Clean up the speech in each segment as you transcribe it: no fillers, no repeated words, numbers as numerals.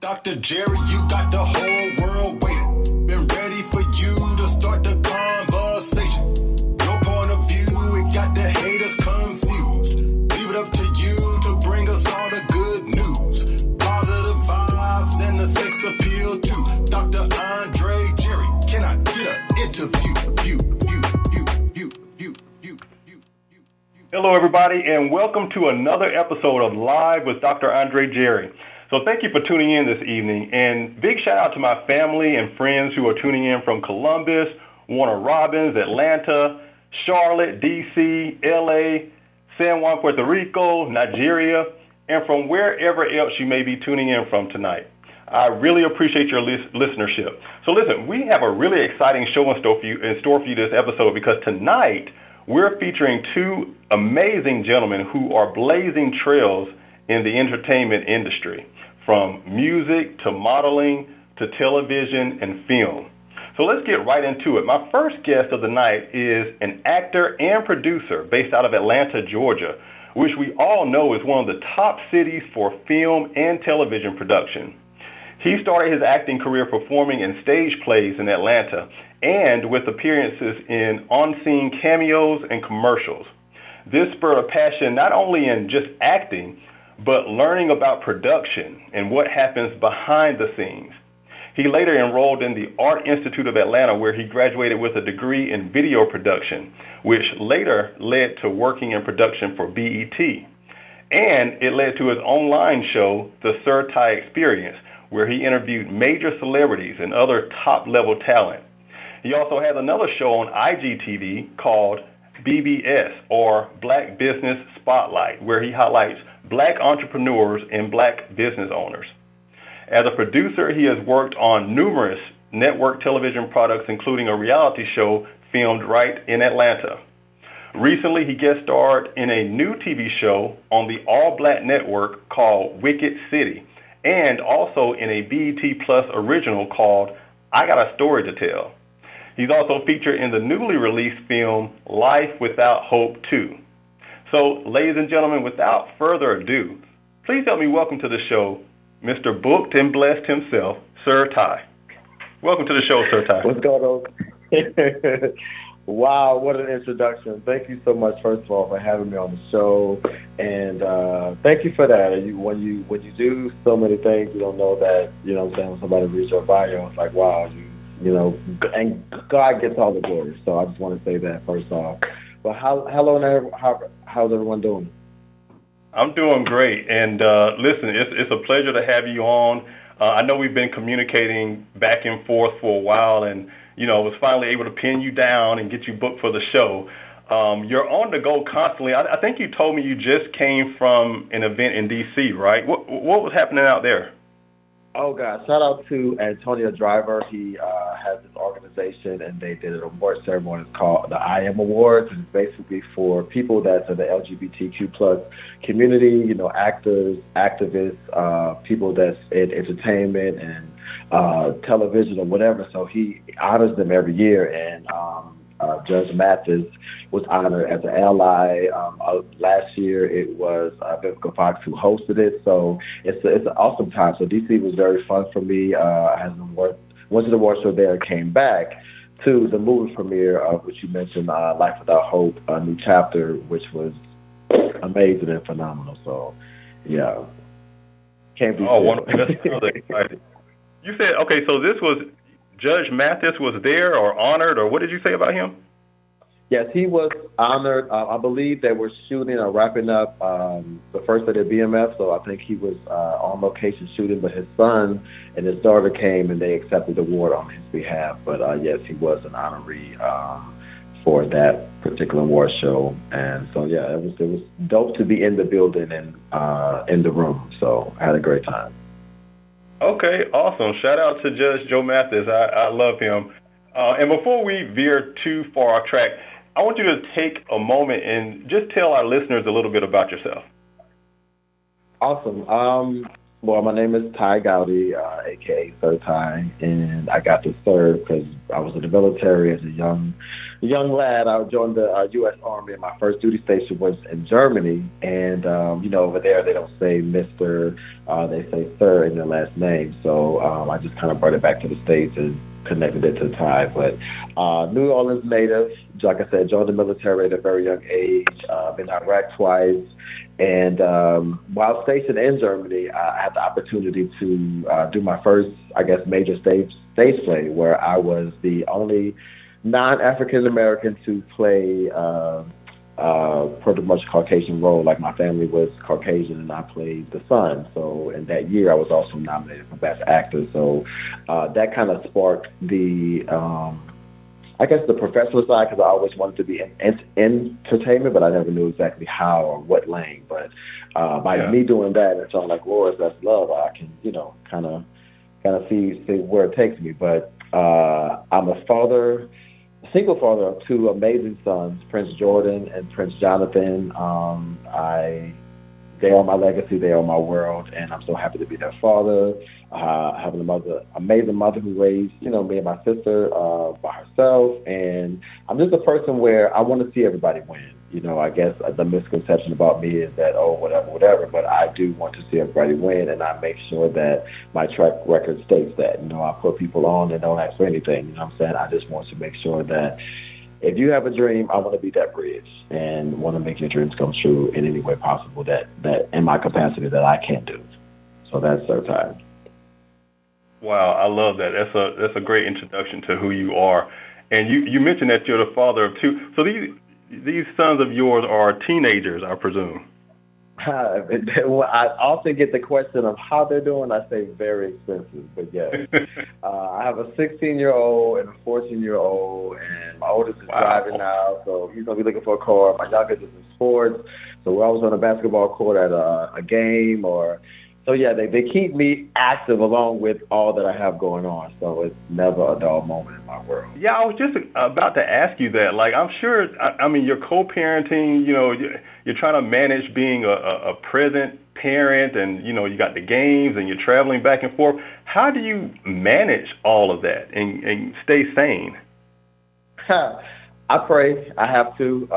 Dr. Jerry, you got the whole world waiting. Been ready for you to start the conversation. Your point of view, it got the haters confused. Leave it up to you to bring us all the good news. Positive vibes and the sex appeal too. Dr. Andre Jerry, can I get an interview? Hello, everybody, and welcome to another episode of Live with Dr. Andre Jerry. So thank you for tuning in this evening, and big shout out to my family and friends who are tuning in from Columbus, Warner Robins, Atlanta, Charlotte, D.C., L.A., San Juan, Puerto Rico, Nigeria, and from wherever else you may be tuning in from tonight. I really appreciate your listenership. So listen, we have a really exciting show in store for you this episode, because tonight we're featuring two amazing gentlemen who are blazing trails in the entertainment industry, from music to modeling to television and film. So let's get right into it. My first guest of the night is an actor and producer based out of Atlanta, Georgia, which we all know is one of the top cities for film and television production. He started his acting career performing in stage plays in Atlanta and with appearances in on-scene cameos and commercials. This spurred a passion not only in just acting, but learning about production and what happens behind the scenes. He later enrolled in the Art Institute of Atlanta, where he graduated with a degree in video production, which later led to working in production for BET. And it led to his online show, The Sir Ty Experience, where he interviewed major celebrities and other top-level talent. He also has another show on IGTV called BBS, or Black Business Spotlight, where he highlights Black entrepreneurs and Black business owners. As a producer, he has worked on numerous network television products, including a reality show filmed right in Atlanta. Recently, he guest starred in a new TV show on the all-Black network called Wicked City, and also in a BET Plus original called I Got a Story to Tell. He's also featured in the newly released film Life Without Hope 2. So, ladies and gentlemen, without further ado, please help me welcome to the show Mr. Booked and Blessed himself, Sir Ty. Welcome to the show, Sir Ty. What's going on? Wow, what an introduction. Thank you so much, first of all, for having me on the show. And thank you for that. When you do so many things, you don't know that, you know what I'm saying, when somebody reads your bio, it's like, wow, you know, and God gets all the glory. So I just want to say that first off. But how's everyone doing? I'm doing great. And listen, it's a pleasure to have you on. I know we've been communicating back and forth for a while, and you know, was finally able to pin you down and get you booked for the show. You're on the go constantly. I think you told me you just came from an event in D.C., right? What was happening out there? Oh, God. Shout out to Antonio Driver. He has this organization, and they did an award ceremony. It's called the I Am Awards. It's basically for people that's in the LGBTQ plus community, you know, actors, activists, people that's in entertainment and television or whatever. So he honors them every year, and Judge Mathis was honored as an ally. Last year it was Vivica Fox who hosted it, so it's an awesome time. So DC was very fun for me. I had an award, went to the award show there, came back to the movie premiere of which you mentioned, Life Without Hope, a new chapter, which was amazing and phenomenal. So yeah, can't be. Oh, wonderful! That's really exciting. You said, okay, so this was Judge Mathis was there or honored, or what did you say about him? Yes, he was honored. I believe they were shooting or wrapping up the first day of BMF, so I think he was on location shooting, but his son and his daughter came and they accepted the award on his behalf. But yes, he was an honoree for that particular award show. And so, yeah, it was dope to be in the building and in the room, so I had a great time. Okay, awesome. Shout out to Judge Joe Mathis. I love him. And before we veer too far off track, I want you to take a moment and just tell our listeners a little bit about yourself. Awesome. Well, my name is Ty Gowdy, aka Sir Ty, and I got to serve because I was in the military as a young lad. I joined the U.S. Army, and my first duty station was in Germany. And over there they don't say Mister, they say Sir in their last name. So I just kind of brought it back to the States and connected it to Ty. But New Orleans native, like I said, joined the military at a very young age. Been to Iraq twice. And while stationed in Germany, I had the opportunity to do my first, I guess, major stage play, where I was the only non-African American to play pretty much Caucasian role. Like my family was Caucasian, and I played the son. So in that year, I was also nominated for Best Actor. So that kind of sparked the I guess the professional side, because I always wanted to be in entertainment, but I never knew exactly how or what lane. But by me doing that, it's all like, Lord, that's love. I can, kind of see where it takes me. But I'm a single father of two amazing sons, Prince Jordan and Prince Jonathan. They are my legacy. They are my world, and I'm so happy to be their father. Having amazing mother who raised, me and my sister by herself. And I'm just a person where I want to see everybody win. I guess the misconception about me is that, whatever. But I do want to see everybody win, and I make sure that my track record states that. I put people on and don't ask for anything. You know what I'm saying? I just want to make sure that if you have a dream, I want to be that bridge and want to make your dreams come true in any way possible that in my capacity that I can do. So that's Sir Ty. Wow, I love that. That's a great introduction to who you are. And you mentioned that you're the father of two. So these sons of yours are teenagers, I presume. I often get the question of how they're doing. I say very expensive, but yes. I have a 16-year-old and a 14-year-old, and my oldest is driving now, so he's going to be looking for a car. My youngest is in sports, so we're always on a basketball court at a game or... So, yeah, they keep me active along with all that I have going on. So it's never a dull moment in my world. Yeah, I was just about to ask you that. Like, I'm sure, I mean, you're co-parenting, you're trying to manage being a present parent and, you got the games and you're traveling back and forth. How do you manage all of that and stay sane? I pray. I have to.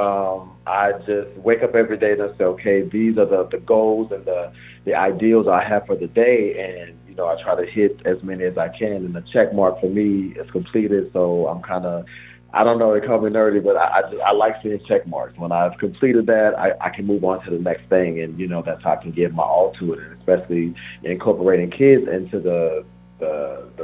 I just wake up every day and I say, okay, these are the goals and the ideals I have for the day, and I try to hit as many as I can. And the check mark for me is completed. So I'm kind of, I don't know, they call me nerdy, but I like seeing check marks. When I've completed that, I can move on to the next thing, and that's how I can give my all to it. And especially incorporating kids into the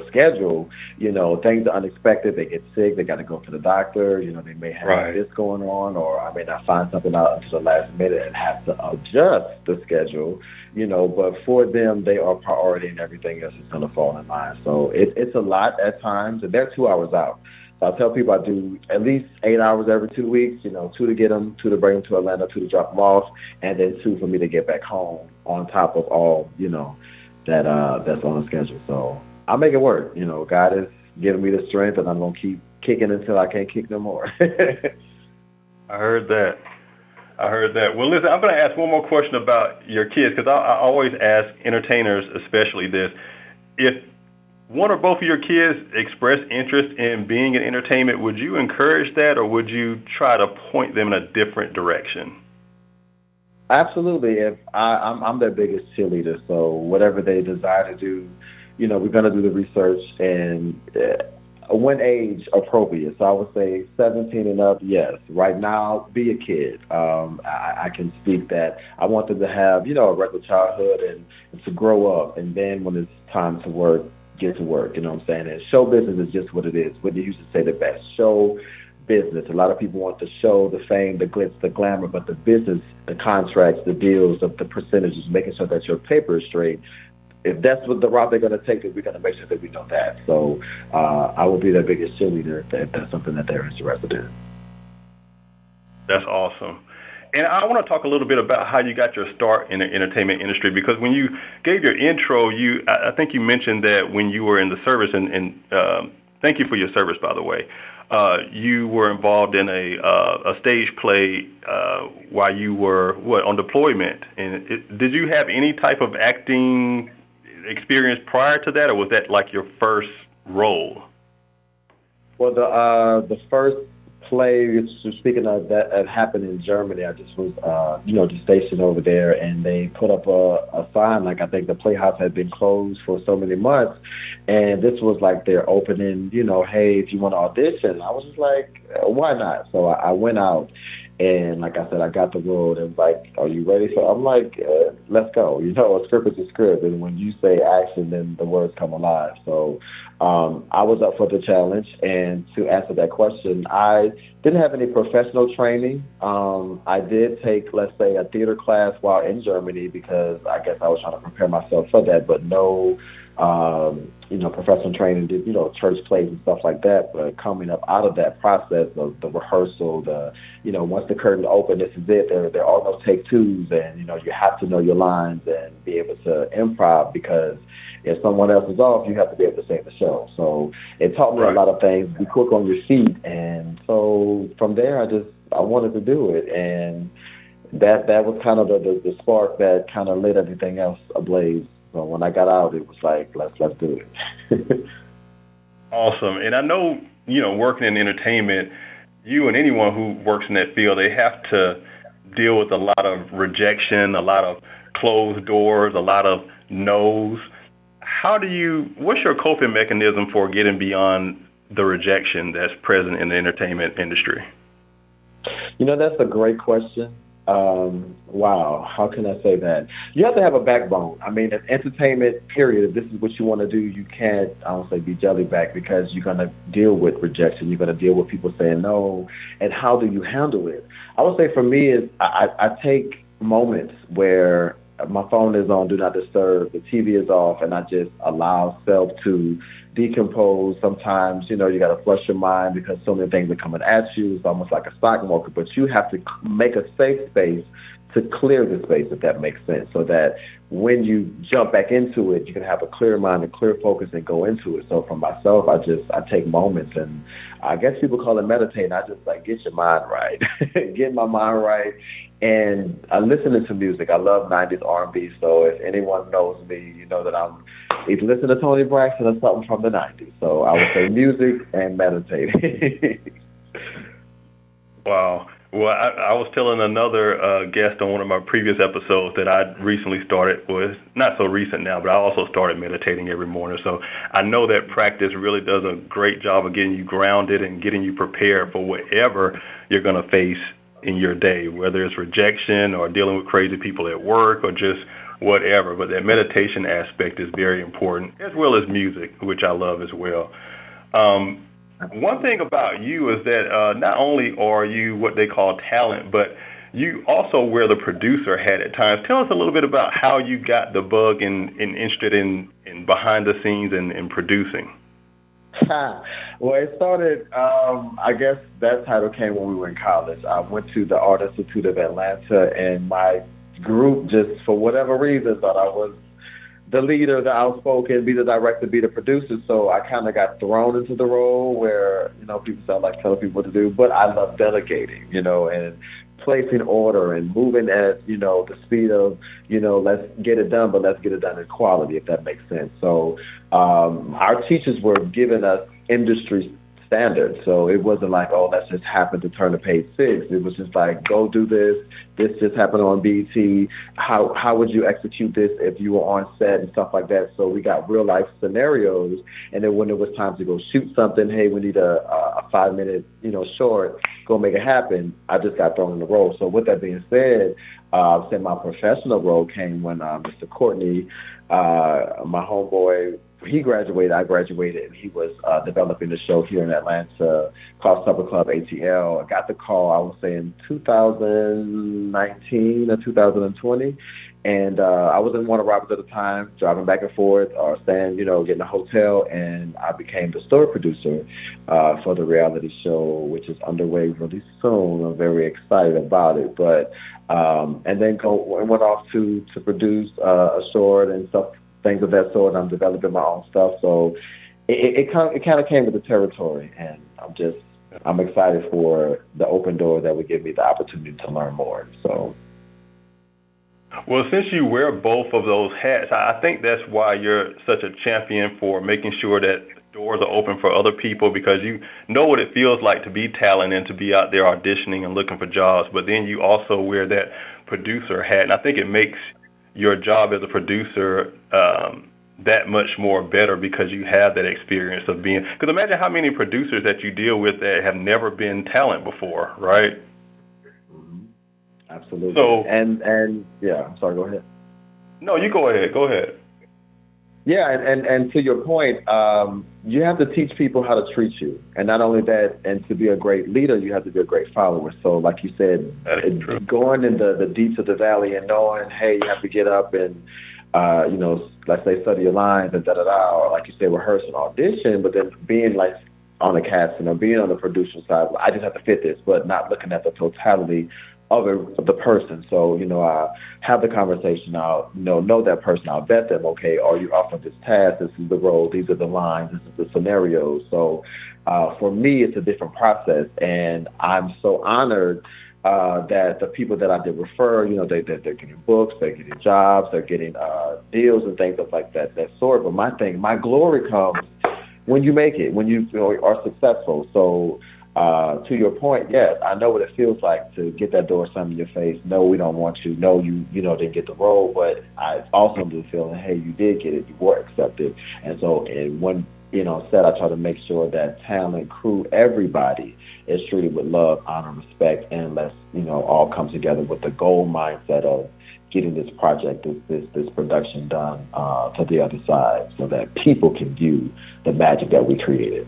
schedule, things are unexpected. They get sick. They got to go to the doctor. They may have this going on, or I may not find something out until the last minute and have to adjust the schedule, but for them, they are priority and everything else is going to fall in line. So it's a lot at times, and they're 2 hours out. So I tell people I do at least 8 hours every 2 weeks, 2 to get them, 2 to bring them to Atlanta, 2 to drop them off, and then 2 for me to get back home on top of all, that's on the schedule. So I'll make it work. God is giving me the strength, and I'm going to keep kicking until I can't kick no more. I heard that. Well, listen, I'm going to ask one more question about your kids, because I always ask entertainers especially this. If one or both of your kids express interest in being in entertainment, would you encourage that, or would you try to point them in a different direction? Absolutely. If I'm their biggest cheerleader, so whatever they desire to do, we're going to do the research and when age appropriate. So I would say 17 and up, yes. Right now, be a kid. I can speak that I want them to have, a regular childhood and to grow up. And then when it's time to work, get to work. You know what I'm saying? And show business is just what it is. What they used to say the best. Show business. A lot of people want the show, the fame, the glitz, the glamour, but the business, the contracts, the deals, the percentages, making sure that your paper is straight. If that's what the route they're going to take, we're going to make sure that we know that. So I will be their biggest cheerleader if that's something that they're interested in. That's awesome. And I want to talk a little bit about how you got your start in the entertainment industry, because when you gave your intro, I think you mentioned that when you were in the service, and thank you for your service, by the way. You were involved in a stage play while you were on deployment. And did you have any type of acting experience prior to that, or was that like your first role? Well, the first play, speaking of that happened in Germany. I just was, just stationed over there, and they put up a sign, like I think the Playhouse had been closed for so many months, and this was like their opening, hey, if you want to audition. I was just like, why not? So I went out, and like I said, I got the role, and like, are you ready? So I'm like, let's go. A script is a script, and when you say action, then the words come alive. So I was up for the challenge, and to answer that question, I didn't have any professional training. I did take, let's say, a theater class while in Germany because I guess I was trying to prepare myself for that, but no, professional training, did, church plays and stuff like that. But coming up out of that process of the rehearsal, once the curtain opened, this is it. There are no take twos, and, you have to know your lines and be able to improv because if someone else is off, you have to be able to save the show. So it taught me a lot of things, be quick on your feet. And so from there, I wanted to do it. And that was kind of the spark that kind of lit everything else ablaze. So when I got out, it was like, let's do it. Awesome. And I know, working in entertainment, you and anyone who works in that field, they have to deal with a lot of rejection, a lot of closed doors, a lot of no's. What's your coping mechanism for getting beyond the rejection that's present in the entertainment industry? That's a great question. Wow, how can I say that? You have to have a backbone. I mean, in entertainment, period, if this is what you want to do, you can't, I don't say be jellyback, because you're going to deal with rejection. You're going to deal with people saying no. And how do you handle it? I would say for me is I take moments where my phone is on Do Not Disturb, the TV is off, and I just allow self to decompose. Sometimes, you got to flush your mind because so many things are coming at you. It's almost like a stock market, but you have to make a safe space to clear the space, if that makes sense, so that when you jump back into it, you can have a clear mind and clear focus and go into it. So for myself, I take moments, and I guess people call it meditating. I just get your mind right, get my mind right. And I listen to music. I love 90s R&B. So if anyone knows me, you know that I'm either listening to Tony Braxton or something from the 90s. So I would say music and meditating. Wow. Well, I was telling another guest on one of my previous episodes that I recently started, well, not so recent now, but I also started meditating every morning. So I know that practice really does a great job of getting you grounded and getting you prepared for whatever you're going to face in your day, whether it's rejection or dealing with crazy people at work or just whatever. But that meditation aspect is very important, as well as music, which I love as well. One thing about you is that not only are you what they call talent, but you also wear the producer hat at times. Tell us a little bit about how you got the bug and interested in behind the scenes and producing. Well, it started, I guess that title came when we were in college. I went to the Art Institute of Atlanta, and my group just, for whatever reason, thought I was the leader, the outspoken, be the director, be the producer. So I kind of got thrown into the role where, people sound like telling people what to do, but I love delegating, and placing order and moving at, the speed of, let's get it done, but let's get it done in quality, if that makes sense. So our teachers were giving us industry standards. So it wasn't like, oh, let's just happen to turn to page 6. It was just like, go do this. This just happened on BT. How would you execute this if you were on set and stuff like that? So we got real life scenarios. And then when it was time to go shoot something, hey, we need a 5-minute, short, go make it happen. I just got thrown in the role. So with that being said, I said my professional role came when Mr. Courtney, my homeboy, he graduated, I graduated, and he was developing the show here in Atlanta called Supper Club ATL. I got the call, I would say, in 2019 or 2020. And I was in Warner Robins at the time, driving back and forth or staying, getting a hotel. And I became the story producer for the reality show, which is underway really soon. I'm very excited about it. But and then went off to produce a short and stuff, things of that sort. I'm developing my own stuff. So it kind of came with the territory. And I'm excited for the open door that would give me the opportunity to learn more. So. Well, since you wear both of those hats, I think that's why you're such a champion for making sure that doors are open for other people, because you know what it feels like to be talented and to be out there auditioning and looking for jobs. But then you also wear that producer hat, and I think it makes your job as a producer that much more better because you have that experience of being. Because imagine how many producers that you deal with that have never been talent before, right? Absolutely. So, and yeah, I'm sorry, go ahead. no, you go ahead. Go ahead. Yeah, and to your point, you have to teach people how to treat you, and not only that, and to be a great leader, you have to be a great follower. So, like you said, going in the deeps of the valley and knowing, hey, you have to get up and, let's say study your lines and or like you said, rehearse an audition, but then being like on the casting or being on the producer side, I just have to fit this, but not looking at the totality of the person. So, I have the conversation. I'll know that person. I'll vet them. Okay, are you offered this task? This is the role. These are the lines. This is the scenario. So, for me, it's a different process, and I'm so honored that the people that I did refer, they're getting books, they're getting jobs, they're getting deals and things like that sort. But my glory comes when you make it, when you are successful. So. To your point, yes, I know what it feels like to get that door slammed in your face. No, we don't want you. No, you didn't get the role, but I also do feel, hey, you did get it. You were accepted. And so, in one said, I try to make sure that talent, crew, everybody is treated with love, honor, respect, and let's all come together with the goal mindset of getting this project, this production done to the other side, so that people can view the magic that we created.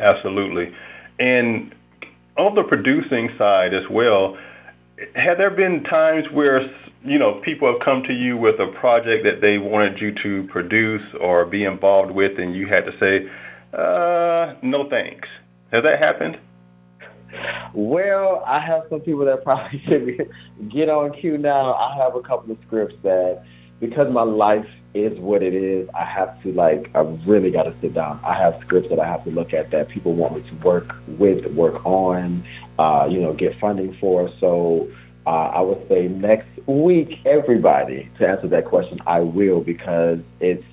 Absolutely. And on the producing side as well, have there been times where, people have come to you with a project that they wanted you to produce or be involved with, and you had to say, no thanks? Has that happened? Well, I have some people that probably should get on cue now. I have a couple of scripts that, because my life is what it is, I have to I really got to sit down. I have scripts that I have to look at that people want me to work on, get funding for. So I would say next week, everybody, to answer that question, I will, because it's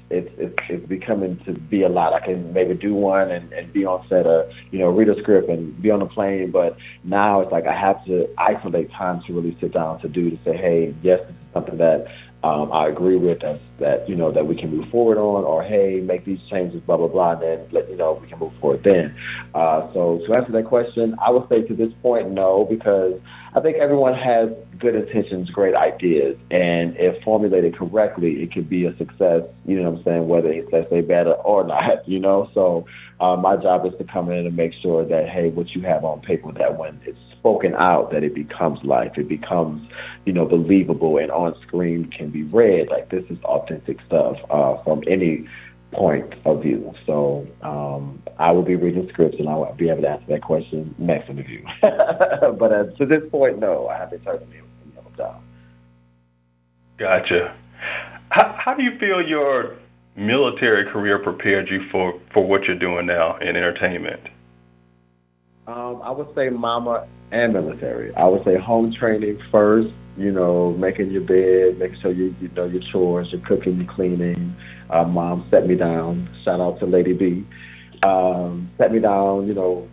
becoming to be a lot. I can maybe do one and be on set or, read a script and be on a plane, but now it's like I have to isolate time to really sit down to say, hey, yes, this is something that I agree with us, that we can move forward on, or hey, make these changes, blah blah blah, and then we can move forward then. So to answer that question, I would say to this point, no, because I think everyone has good intentions, great ideas, and if formulated correctly, it could be a success. You know what I'm saying? Whether it's, let's say, better or not. So my job is to come in and make sure that, hey, what you have on paper, that when it's spoken out, that it becomes life. It becomes, believable, and on screen can be read like this is authentic stuff from any point of view. So I will be reading scripts, and I will be able to answer that question next interview. But to this point, no, I haven't turned any of them down. Gotcha. How do you feel your military career prepared you for what you're doing now in entertainment? I would say mama and military. I would say home training first, making your bed, making sure you know your chores, your cooking, your cleaning. Mom set me down. Shout out to Lady B. Set me down,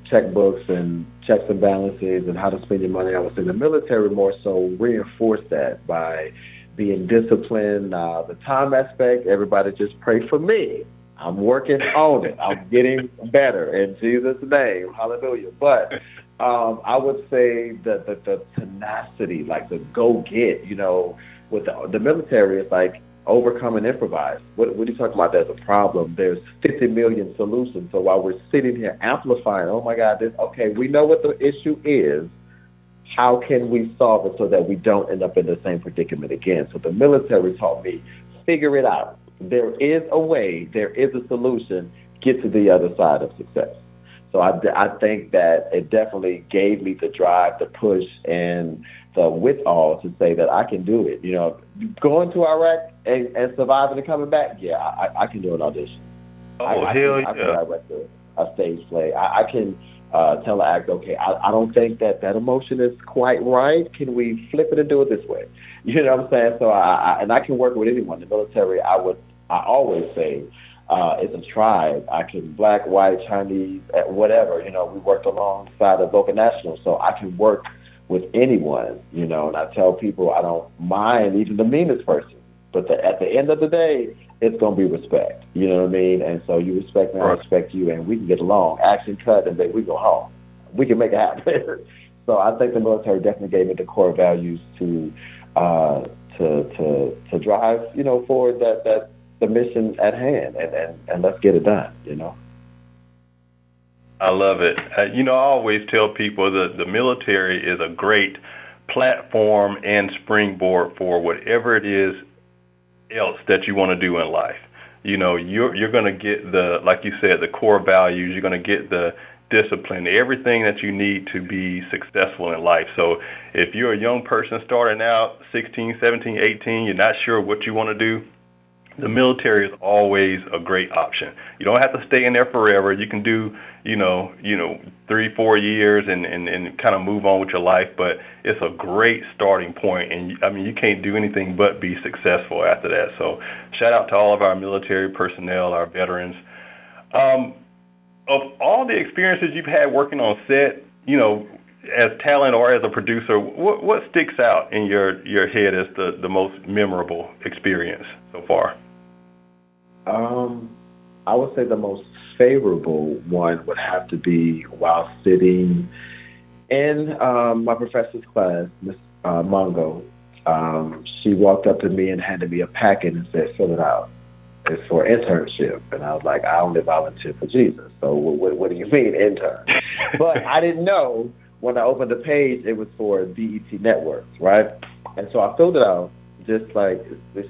checkbooks and checks and balances and how to spend your money. I would say the military more so reinforced that by being disciplined. The time aspect, everybody just pray for me. I'm working on it. I'm getting better in Jesus' name. Hallelujah. But I would say that the tenacity, like the go-get, with the military, it's like overcome and improvise. What are you talking about? There's a problem. There's 50 million solutions. So while we're sitting here amplifying, oh, my God, we know what the issue is. How can we solve it so that we don't end up in the same predicament again? So the military taught me, figure it out. There is a way, there is a solution, get to the other side of success. So I think that it definitely gave me the drive, the push, and the withal to say that I can do it. Going to Iraq and surviving and coming back, I can do an audition. Oh, hell yeah. I can direct a stage play. I can tell the actor, okay, I don't think that emotion is quite right. Can we flip it and do it this way? You know what I'm saying? So I can work with anyone. In the military, I always say, it's a tribe. I can black, white, Chinese, whatever. You know, we worked alongside the local nationals, so I can work with anyone. You know, and I tell people I don't mind even the meanest person, but at the end of the day, it's gonna be respect. You know what I mean? And so you respect me, I respect you, and we can get along. Action cut, and then we go home. We can make it happen. So I think the military definitely gave me the core values to drive, you know, forward that the mission at hand, and let's get it done, you know. I love it. You know, I always tell people that the military is a great platform and springboard for whatever it is else that you want to do in life. You know, you're going to get the, like you said, the core values. You're going to get the discipline, everything that you need to be successful in life. So if you're a young person starting out, 16, 17, 18, you're not sure what you want to do, the military is always a great option. You don't have to stay in there forever. You can do, you know, 3-4 years and kind of move on with your life. But it's a great starting point. And I mean, you can't do anything but be successful after that. So shout out to all of our military personnel, our veterans. Of all the experiences you've had working on set, you know, as talent or as a producer, what sticks out in your head as the most memorable experience so far? I would say the most favorable one would have to be while sitting in my professor's class, Miss Mongo. She walked up to me and handed me a packet and said, fill it out. It's for internship. And I was like, I only volunteer for Jesus. So what do you mean intern? But I didn't know when I opened the page, it was for BET Networks, right? And so I filled it out. Just like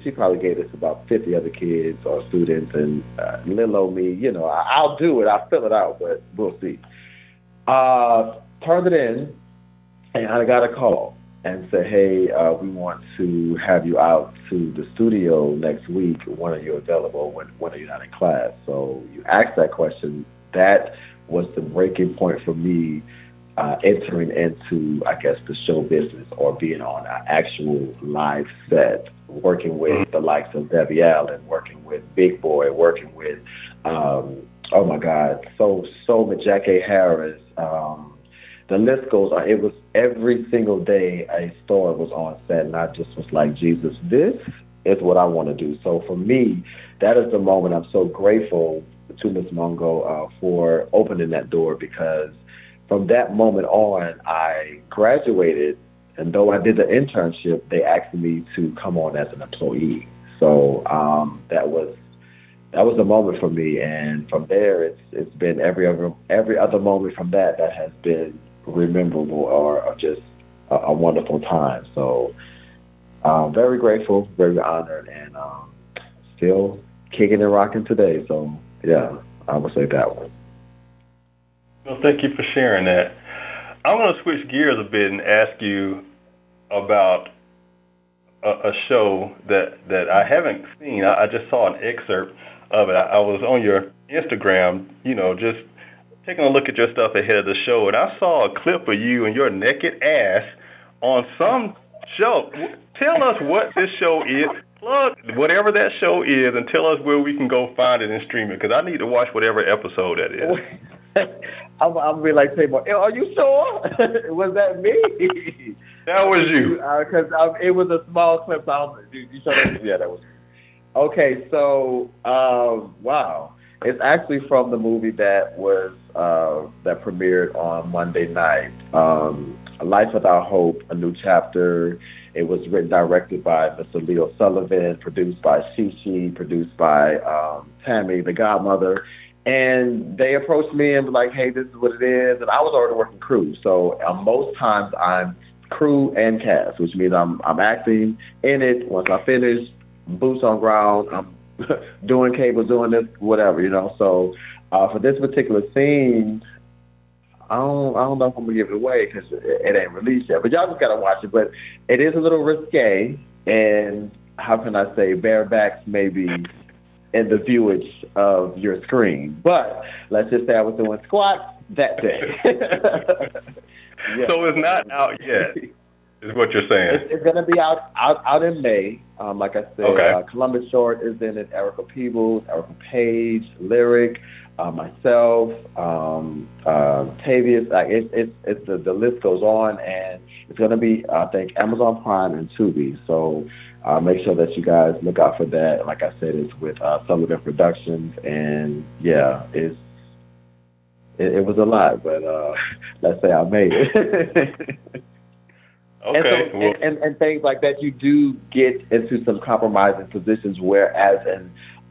she probably gave this about 50 other kids or students, and little old me, you know, I'll do it. I'll fill it out, but we'll see. Turned it in, and I got a call and said, hey, we want to have you out to the studio next week. When are you available? When are you not in class? So you asked that question. That was the breaking point for me entering into, I guess, the show business or being on an actual live set, working with the likes of Debbie Allen, working with Big Boy, working with, oh my God, so Jackie Harris. The list goes on. It was every single day a star was on set, and I just was like, Jesus, this is what I want to do. So for me, that is the moment. I'm so grateful to Ms. Mongo for opening that door, because from that moment on, I graduated, and though I did the internship, they asked me to come on as an employee. So that was the moment for me, and from there, it's been every other moment from that has been rememberable or just a wonderful time. So very grateful, very honored, and still kicking and rocking today. So yeah, I would say that one. Well, thank you for sharing that. I want to switch gears a bit and ask you about a show that I haven't seen. I just saw an excerpt of it. I was on your Instagram, you know, just taking a look at your stuff ahead of the show, and I saw a clip of you and your naked ass on some show. Tell us what this show is. Plug whatever that show is and tell us where we can go find it and stream it, because I need to watch whatever episode that is. I'll be like, say more. Are you sure? Was that me? That was you. Because it was a small clip. You showed it? Yeah, that was. Okay, so wow, it's actually from the movie that was that premiered on Monday night. Life Without Hope: A New Chapter. It was written, directed by Mr. Leo Sullivan, produced by Shishi, produced by Tammy, the godmother. And they approached me and were like, hey, this is what it is. And I was already working crew. So most times I'm crew and cast, which means I'm acting in it. Once I finish, boots on ground, I'm doing cables, doing this, whatever, you know. So for this particular scene, I don't know if I'm going to give it away because it ain't released yet. But y'all just got to watch it. But it is a little risque. And how can I say, barebacks maybe in the viewage of your screen. But let's just say I was doing squats, that day. Yeah. So it's not out yet, is what you're saying. It's going to be out in May. Like I said, Okay. Columbus Short is in it. Erica Peebles, Erica Page, Lyric, myself, Tavius. Like it's the list goes on, and it's going to be I think Amazon Prime and Tubi. So make sure that you guys look out for that. Like I said, it's with Sullivan Productions, and yeah, it was a lot, but let's say I made it. Okay. And things like that, you do get into some compromising positions where as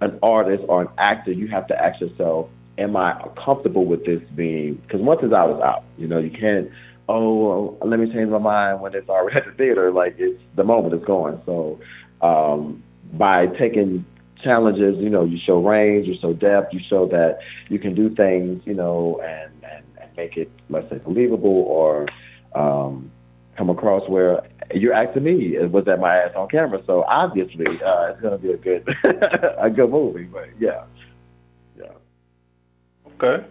an artist or an actor, you have to ask yourself, am I comfortable with this being, because once it's out, it's out. You know, you can't, let me change my mind when it's already at the theater. Like, it's the moment it's going. So by taking challenges, you know, you show range, you show depth, you show that you can do things, you know, and make it, let's say, believable or come across where you're asking me, was that my ass on camera? So obviously, it's going to be a good a good movie. But yeah. Okay.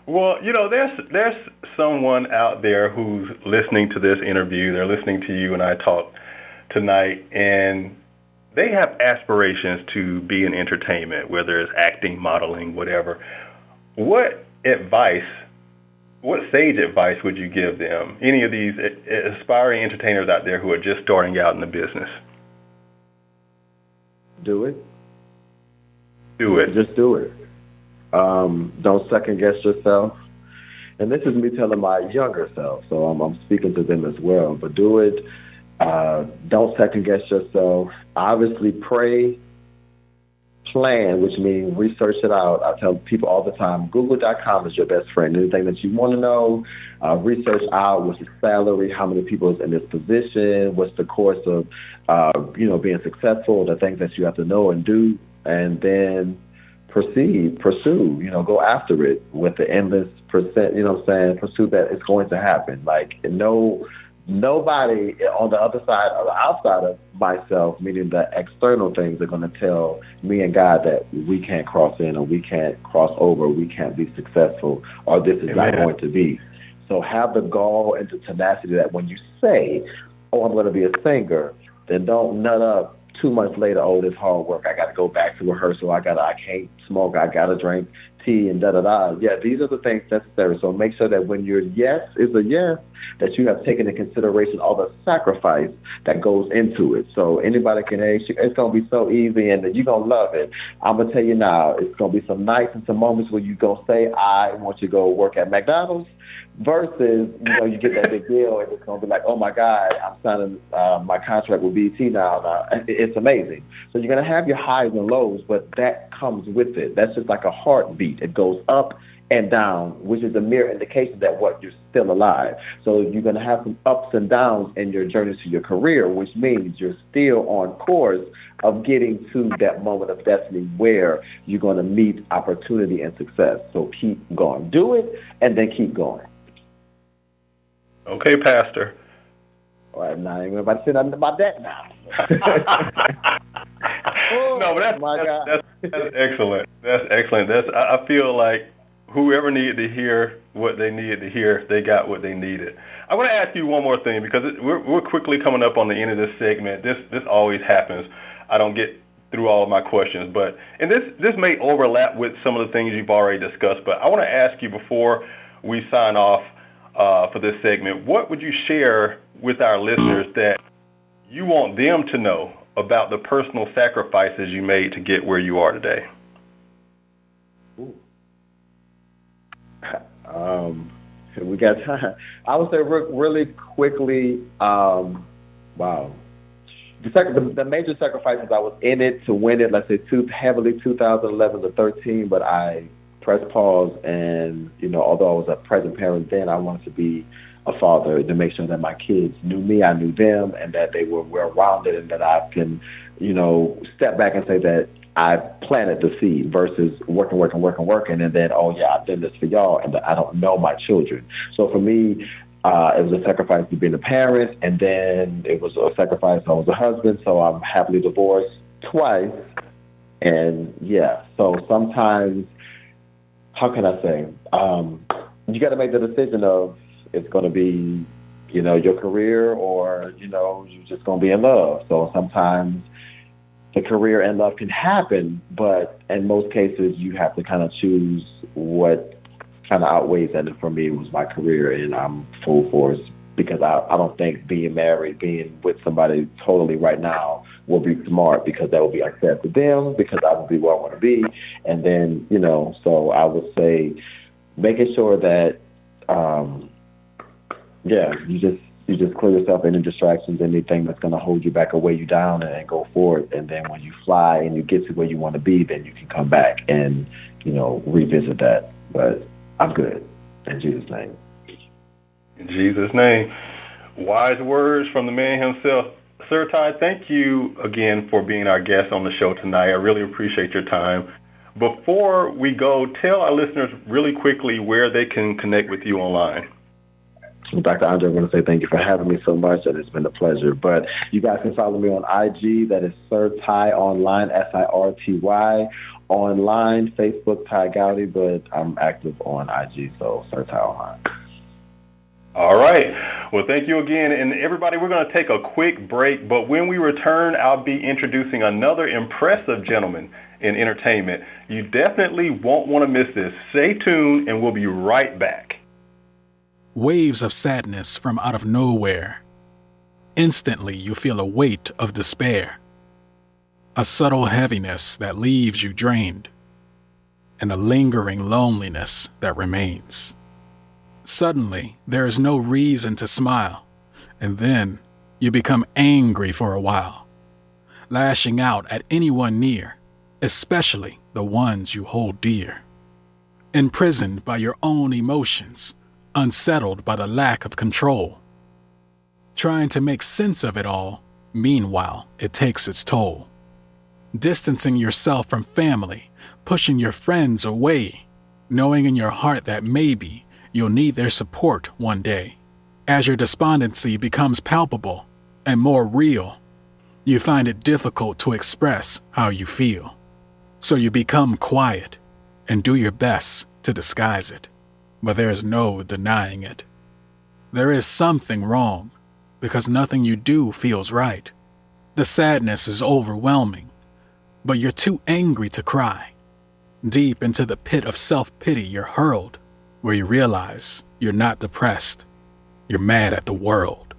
Well, you know, there's someone out there who's listening to this interview. They're listening to you and I talk tonight, and they have aspirations to be in entertainment, whether it's acting, modeling, whatever. What sage advice would you give them? Any of these aspiring entertainers out there who are just starting out in the business? Do it. Do it. Just do it. Don't second guess yourself. And this is me telling my younger self, so I'm speaking to them as well. But do it. Don't second guess yourself. Obviously, pray. Plan, which means research it out. I tell people all the time, Google.com is your best friend. Anything that you want to know, research out what's the salary, how many people is in this position, what's the course of, being successful, the things that you have to know and do, and then pursue, go after it with the endless pursue that it's going to happen. Like, nobody on the other side or the outside of myself, meaning the external things, are going to tell me and God that we can't cross in or we can't cross over, we can't be successful, or this is not going to be. So have the gall and the tenacity that when you say, I'm going to be a singer, then don't nut up 2 months later, this hard work, I got to go back to rehearsal, I can't smoke, I got to drink tea and da-da-da. Yeah, these are the things necessary. So make sure that when your yes is a yes, that you have taken into consideration all the sacrifice that goes into it. So anybody can, it's going to be so easy and you're going to love it. I'm going to tell you now, it's going to be some nights and some moments where you're going to say, I want you to go work at McDonald's, versus, you get that big deal and it's going to be like, oh my God, I'm signing my contract with BT now. It's amazing. So you're going to have your highs and lows, but that comes with it. That's just like a heartbeat. It goes up and down, which is a mere indication that you're still alive. So you're going to have some ups and downs in your journey to your career, which means you're still on course of getting to that moment of destiny where you're going to meet opportunity and success. So keep going. Do it and then keep going. Okay, Pastor. All right, now I'm about to say nothing about that now. No, but that's excellent. That's excellent. I feel like whoever needed to hear what they needed to hear, they got what they needed. I want to ask you one more thing because we're quickly coming up on the end of this segment. This always happens. I don't get through all of my questions, and this may overlap with some of the things you've already discussed. But I want to ask you before we sign off for this segment, what would you share with our listeners that you want them to know about the personal sacrifices you made to get where you are today? We got time. I would say really quickly, wow. The major sacrifices, I was in it to win it, let's say heavily 2011 to 13, but I pressed pause and, although I was a present parent then, I wanted to be a father to make sure that my kids knew me, I knew them, and that they were well-rounded and that I can, step back and say that I planted the seed versus working, and then, I've done this for y'all, and I don't know my children. So for me, it was a sacrifice to being a parent, and then it was a sacrifice I was a husband, so I'm happily divorced twice. And, so sometimes how can I say? You got to make the decision of it's going to be, your career, or you're just going to be in love. So sometimes the career and love can happen, but in most cases you have to kind of choose what kind of outweighs that. And for me, it was my career, and I'm full force because I don't think being married, being with somebody totally right now will be smart, because that will be unfair to them, because I will be where I want to be. And then, so I would say making sure that, you just clear yourself any distractions, anything that's going to hold you back or weigh you down, and then go forward. And then when you fly and you get to where you want to be, then you can come back and, revisit that. But I'm good. In Jesus' name. In Jesus' name. Wise words from the man himself. Sir Ty, thank you again for being our guest on the show tonight. I really appreciate your time. Before we go, tell our listeners really quickly where they can connect with you online. Well, Dr. Andre, I want to say thank you for having me so much, and it's been a pleasure. But you guys can follow me on IG. That is Sir Ty Online, SIRTY. Online, Facebook, Ty Gowdy, but I'm active on IG, so Sir Ty Online. All right. Well, thank you again. And everybody, we're going to take a quick break, but when we return, I'll be introducing another impressive gentleman in entertainment. You definitely won't want to miss this. Stay tuned, and we'll be right back. Waves of sadness from out of nowhere. Instantly, you feel a weight of despair, a subtle heaviness that leaves you drained, and a lingering loneliness that remains. Suddenly, there is no reason to smile, and then you become angry for a while, lashing out at anyone near, especially the ones you hold dear. Imprisoned by your own emotions, unsettled by the lack of control. Trying to make sense of it all, meanwhile, it takes its toll. Distancing yourself from family, pushing your friends away, knowing in your heart that maybe you'll need their support one day. As your despondency becomes palpable and more real, you find it difficult to express how you feel. So you become quiet and do your best to disguise it. But there is no denying it. There is something wrong, because nothing you do feels right. The sadness is overwhelming, but you're too angry to cry. Deep into the pit of self-pity you're hurled, where you realize you're not depressed, you're mad at the world.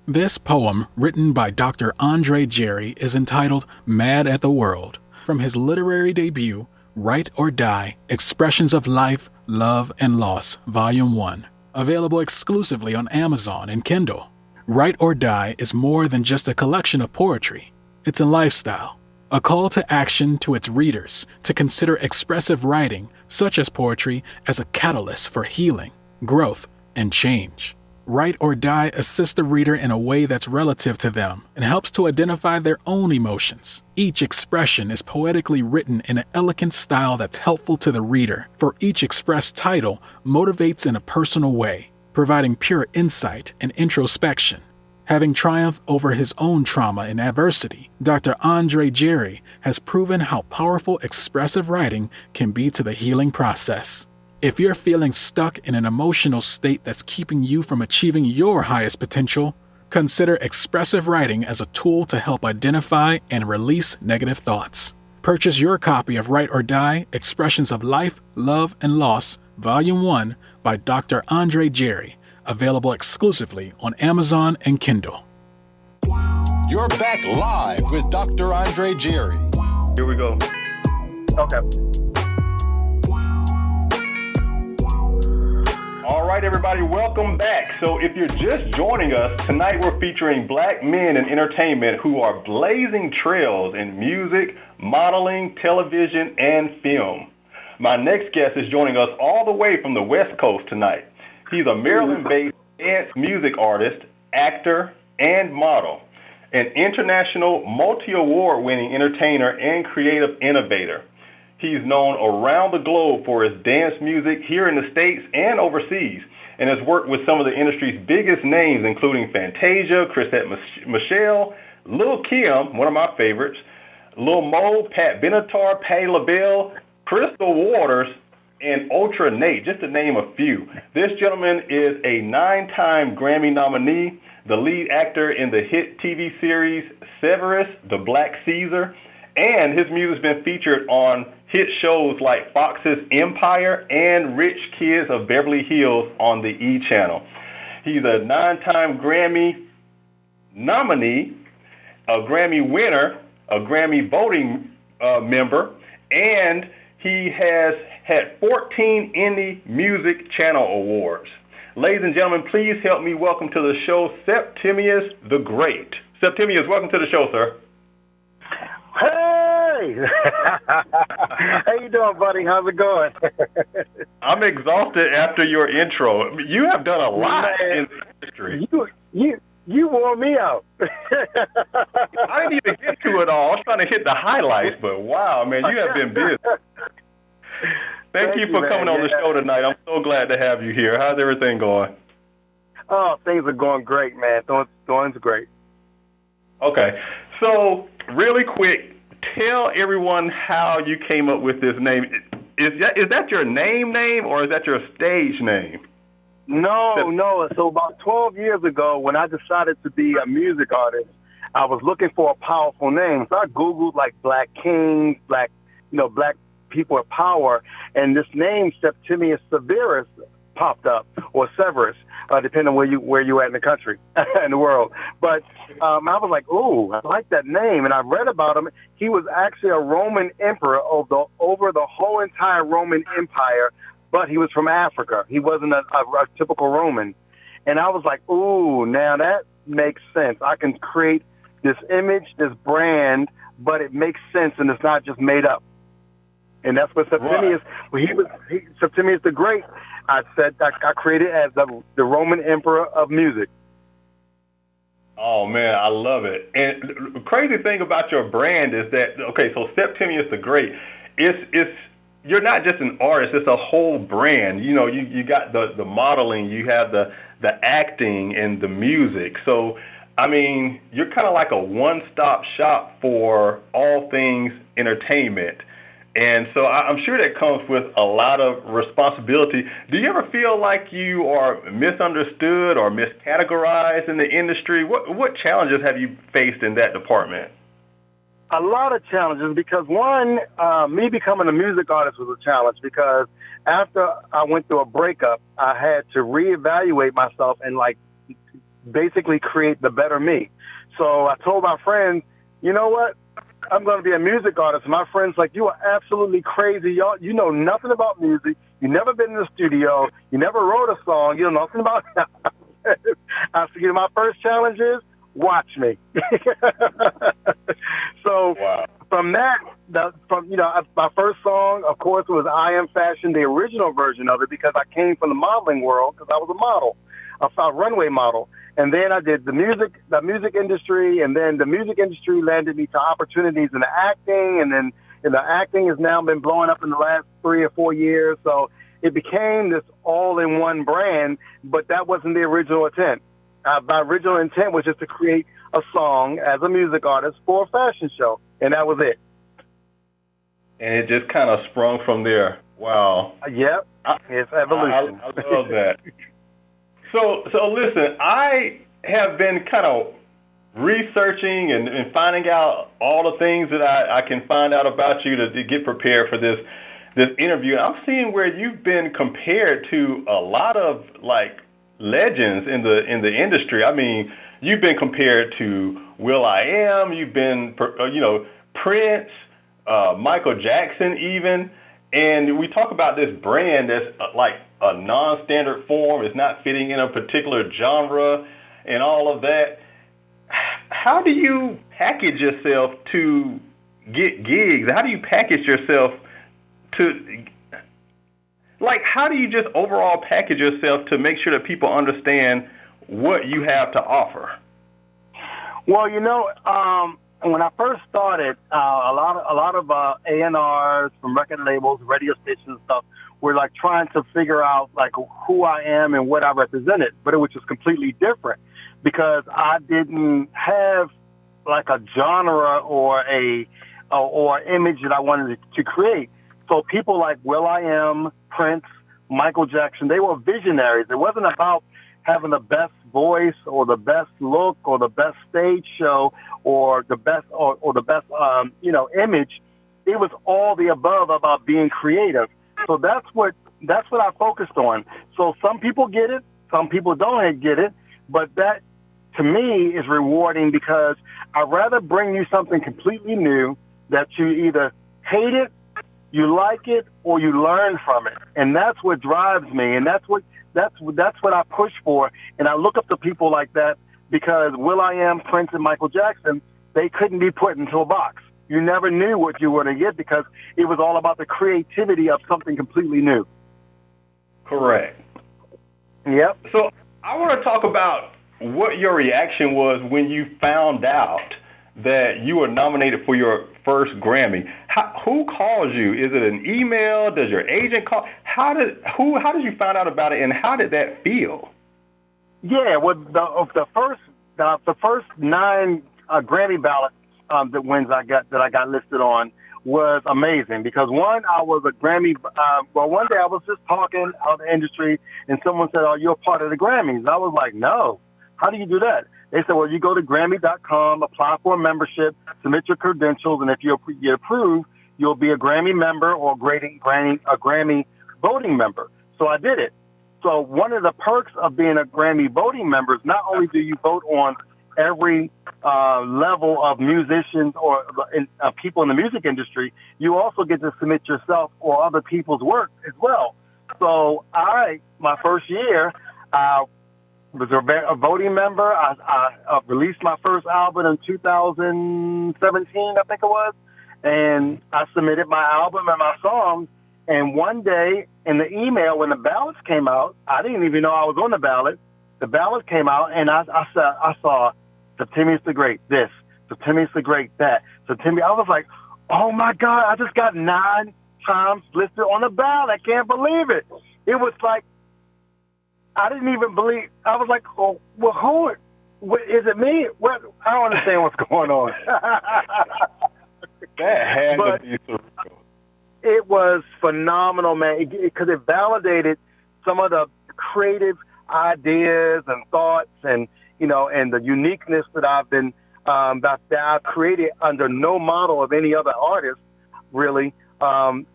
This poem, written by Dr. Andre Jerry, is entitled Mad at the World, from his literary debut, Write or Die, Expressions of Life, Love, and Loss, Volume 1, available exclusively on Amazon and Kindle. Write or Die is more than just a collection of poetry. It's a lifestyle, a call to action to its readers to consider expressive writing, such as poetry, as a catalyst for healing, growth, and change. Write or Die assists the reader in a way that's relative to them and helps to identify their own emotions. Each expression is poetically written in an elegant style that's helpful to the reader, for each expressed title motivates in a personal way, providing pure insight and introspection. Having triumphed over his own trauma and adversity, Dr. Andre Jerry has proven how powerful expressive writing can be to the healing process. If you're feeling stuck in an emotional state that's keeping you from achieving your highest potential, consider expressive writing as a tool to help identify and release negative thoughts. Purchase your copy of Write or Die, Expressions of Life, Love, and Loss, Volume 1 by Dr. Andre Jerry, available exclusively on Amazon and Kindle. You're back live with Dr. Andre Jerry. Here we go. Okay. All right, everybody, welcome back. So if you're just joining us, tonight we're featuring black men in entertainment who are blazing trails in music, modeling, television, and film. My next guest is joining us all the way from the West Coast tonight. He's a Maryland-based dance music artist, actor, and model, an international multi-award winning entertainer and creative innovator. He's known around the globe for his dance music here in the States and overseas, and has worked with some of the industry's biggest names, including Fantasia, Chrisette Michele, Lil' Kim, one of my favorites, Lil Mo, Pat Benatar, Patti LaBelle, Crystal Waters, and Ultra Nate, just to name a few. This gentleman is a 9-time Grammy nominee, the lead actor in the hit TV series Severus, The Black Caesar, and his music's been featured on hit shows like Fox's Empire and Rich Kids of Beverly Hills on the E! Channel. He's a 9-time Grammy nominee, a Grammy winner, a Grammy voting member, and he has had 14 Indie Music Channel Awards. Ladies and gentlemen, please help me welcome to the show Septimius The Great. Septimius, welcome to the show, sir. Hey! How you doing, buddy? How's it going? I'm exhausted after your intro. You have done a lot in the industry. You wore me out. I didn't even get to it all. I was trying to hit the highlights, but wow, man, you have been busy. Thank you for coming on the show tonight. I'm so glad to have you here. How's everything going? Oh, things are going great, man. Things great. Okay, so really quick, tell everyone how you came up with this name. Is that your name or is that your stage name? No. So about 12 years ago, when I decided to be a music artist, I was looking for a powerful name. So I Googled like Black Kings, Black people of power, and this name Septimius Severus popped up, or Severus, depending on where you at in the country, in the world. But I was like, ooh, I like that name, and I read about him. He was actually a Roman emperor over the whole entire Roman Empire, but he was from Africa. He wasn't a typical Roman. And I was like, ooh, now that makes sense. I can create this image, this brand, but it makes sense, and it's not just made up. And that's what Septimius, Septimius the Great, I created as the Roman emperor of music. Oh, man, I love it. And the crazy thing about your brand is that, okay, so Septimius the Great, you're not just an artist, it's a whole brand. You know, you got the modeling, you have the acting and the music. So, I mean, you're kind of like a one-stop shop for all things entertainment. And so I'm sure that comes with a lot of responsibility. Do you ever feel like you are misunderstood or miscategorized in the industry? What challenges have you faced in that department? A lot of challenges, because one, me becoming a music artist was a challenge, because after I went through a breakup, I had to reevaluate myself and like basically create the better me. So I told my friends, you know what? I'm going to be a music artist. My friends like, you are absolutely crazy. Y'all, you know nothing about music. You never been in the studio. You never wrote a song. You know nothing about it. I said, my first challenge is watch me. So wow. From that, my first song, of course, was I Am Fashion, the original version of it, because I came from the modeling world, because I was a model, a runway model. And then I did the music industry, and then the music industry landed me to opportunities in the acting, and then the acting has now been blowing up in the last 3 or 4 years. So it became this all-in-one brand, but that wasn't the original intent. My original intent was just to create a song as a music artist for a fashion show, and that was it. And it just kind of sprung from there. Wow. Yep, it's evolution. I love that. So listen, I have been kind of researching and finding out all the things that I can find out about you to get prepared for this interview. And I'm seeing where you've been compared to a lot of like legends in the industry. I mean, you've been compared to will.i.am, you've been Prince, Michael Jackson even. And we talk about this brand that's like a non-standard form, it's not fitting in a particular genre and all of that. How do you package yourself to get gigs? How do you package yourself to, like, how do you just overall package yourself to make sure that people understand what you have to offer? Well, when I first started, a lot of A&Rs from record labels, radio stations and stuff were like trying to figure out like who I am and what I represented, but it was just completely different because I didn't have like a genre or image that I wanted to create. So people like will.i.am, Prince, Michael Jackson, they were visionaries. It wasn't about having the best voice or the best look or the best stage show or the best or the best image. It was all the above about being creative. So that's what I focused on. So some people get it, some people don't get it, but that to me is rewarding because I'd rather bring you something completely new that you either hate it, you like it, or you learn from it. And that's what drives me, and that's what I push for. And I look up to people like that because will.i.am, Prince, and Michael Jackson, they couldn't be put into a box. You never knew what you were going to get because it was all about the creativity of something completely new. Correct. Yep. So I want to talk about what your reaction was when you found out that you were nominated for your first Grammy. Who calls you? Is it an email? Does your agent call? How did you find out about it, and how did that feel? Yeah, well, the first 9 Grammy ballots that wins I got listed on was amazing because one, I was a Grammy. One day I was just talking out the industry, and someone said, "Oh, you're part of the Grammys." And I was like, "No, how do you do that?" They said, "Well, you go to Grammy.com, apply for a membership, submit your credentials, and if you get approved, you'll be a Grammy member or a Grammy voting member." So I did it. So one of the perks of being a Grammy voting member is not only do you vote on every level of musicians or people in the music industry, you also get to submit yourself or other people's work as well. So my first year, was a voting member. I released my first album in 2017, I think it was, and I submitted my album and my songs. And one day in the email, when the ballots came out, I didn't even know I was on the ballot. The ballot came out, and I saw Septimius the Great, this, Septimius the Great, that. I was like, oh my God, I just got 9 times listed on the ballot. I can't believe it. It was like, I didn't even believe. I was like, oh, well, hold it. Is it me? What? I don't understand what's going on. That had to be surreal. It was phenomenal, man, because it validated some of the creative ideas and thoughts and the uniqueness that I've been that I've created under no model of any other artist, really.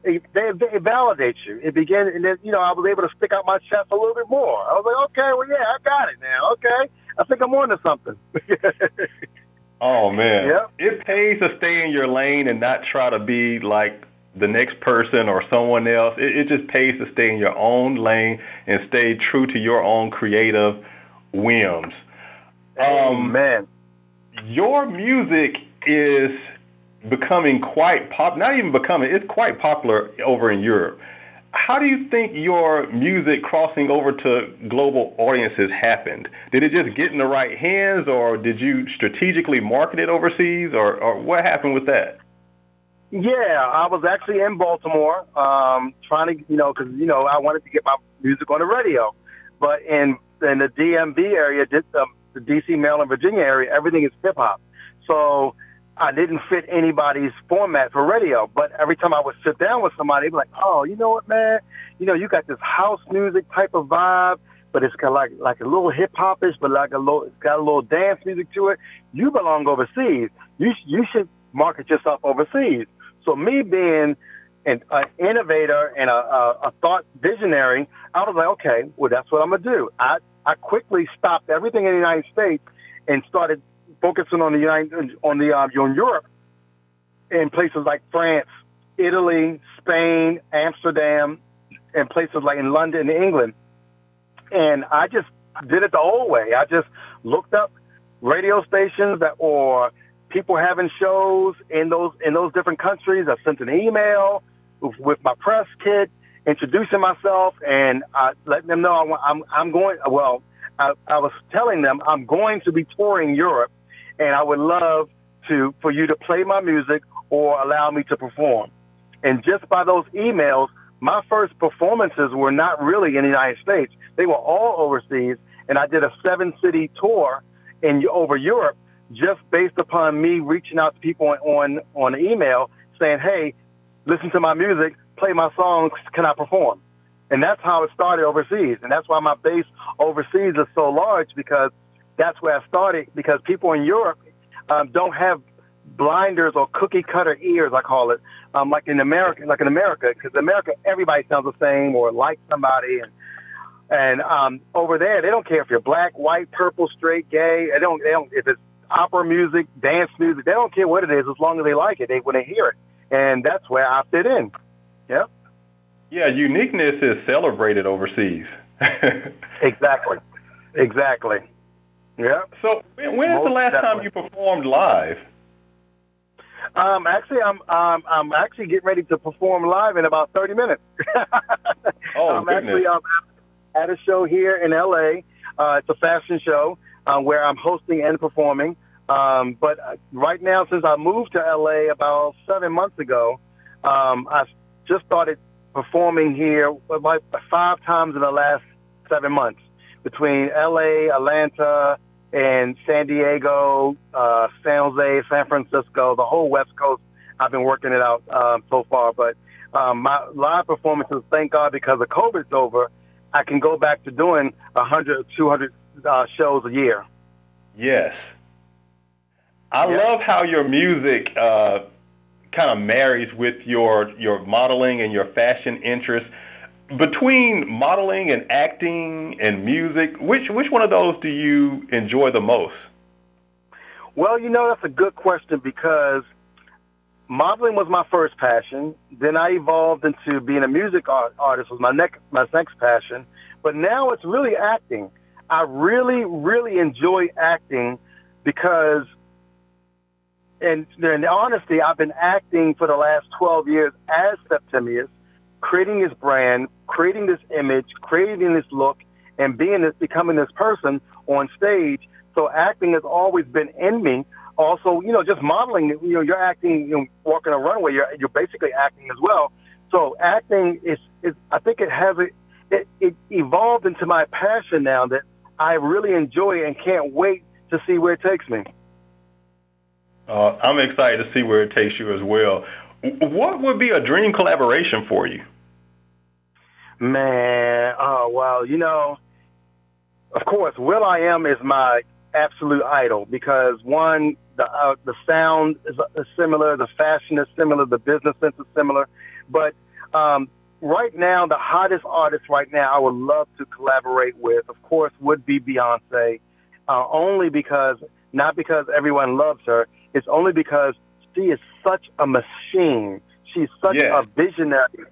It validates you. It began, and then, I was able to stick out my chest a little bit more. I was like, okay, well, yeah, I got it now. Okay, I think I'm on to something. Oh, man. Yep. It pays to stay in your lane and not try to be like the next person or someone else. It just pays to stay in your own lane and stay true to your own creative whims. Man. Your music is becoming quite it's quite popular over in Europe. How do you think your music crossing over to global audiences happened? Did it just get in the right hands, or did you strategically market it overseas, or what happened with that? Yeah, I was actually in Baltimore, trying to, because, I wanted to get my music on the radio. But in the DMV area, the D.C., Maryland, Virginia area, everything is hip-hop. So I didn't fit anybody's format for radio. But every time I would sit down with somebody, they'd be like, oh, you know what, man? You got this house music type of vibe, but it's kind of like a little hip-hop-ish, but it's got a little dance music to it. You belong overseas. You should market yourself overseas. So me being an innovator and a thought visionary, I was like, okay, well, that's what I'm going to do. I quickly stopped everything in the United States and started focusing on Europe, in places like France, Italy, Spain, Amsterdam, and places like in London, England. And I just did it the old way. I just looked up radio stations or people having shows in those different countries. I sent an email with my press kit, introducing myself, and letting them know I'm going. Well, I was telling them I'm going to be touring Europe, and I would love for you to play my music or allow me to perform. And just by those emails, my first performances were not really in the United States. They were all overseas, and I did a 7-city tour over Europe, just based upon me reaching out to people on email saying, hey, listen to my music, play my songs, can I perform? And that's how it started overseas. And that's why my base overseas is so large, because that's where I started, because people in Europe don't have blinders or cookie cutter ears, I call it, like in America, because America, everybody sounds the same or like somebody. And over there, they don't care if you're black, white, purple, straight, gay. They don't, if it's opera music, dance music, they don't care what it is as long as they like it, when they hear it. And that's where I fit in. Yeah. Yeah, uniqueness is celebrated overseas. Exactly. Yeah. So when is the last time you performed live? Actually, I'm actually getting ready to perform live in about 30 minutes. Oh, goodness. I'm at a show here in L.A. It's a fashion show where I'm hosting and performing. But right now, since I moved to L.A. about 7 months ago, I just started performing here like 5 times in the last 7 months between L.A., Atlanta, and San Diego, San Jose, San Francisco, the whole West Coast. I've been working it out so far. But my live performances, thank God, because the COVID's over, I can go back to doing 100, 200 shows a year. Yes. I love how your music kind of marries with your modeling and your fashion interests. Between modeling and acting and music, which one of those do you enjoy the most? Well, that's a good question, because modeling was my first passion. Then I evolved into being a music artist was my next passion. But now it's really acting. I really, really enjoy acting because, and in honesty, I've been acting for the last 12 years as Septimius, creating this brand, creating this image, creating this look, and becoming this person on stage. So acting has always been in me. Also, just modeling, you're acting, walking a runway, you're basically acting as well. So acting is I think it evolved into my passion now that I really enjoy and can't wait to see where it takes me. I'm excited to see where it takes you as well. What would be a dream collaboration for you? Man, well, of course, will.i.am is my absolute idol, because one, the sound is similar, the fashion is similar, the business sense is similar. But right now, the hottest artist right now I would love to collaborate with, of course, would be Beyonce, only because, not because everyone loves her, it's only because she is such a machine. She's such a visionary.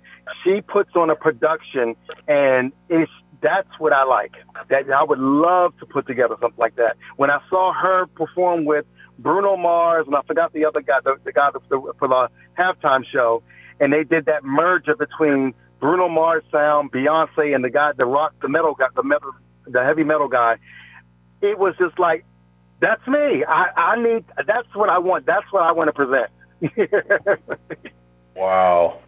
She puts on a production, and that's what I like. That I would love to put together something like that. When I saw her perform with Bruno Mars, and I forgot the other guy, the guy for the halftime show, and they did that merger between Bruno Mars sound, Beyonce, and the guy, the metal guy, the heavy metal guy. It was just like, that's me. That's what I want. That's what I want to present. Wow.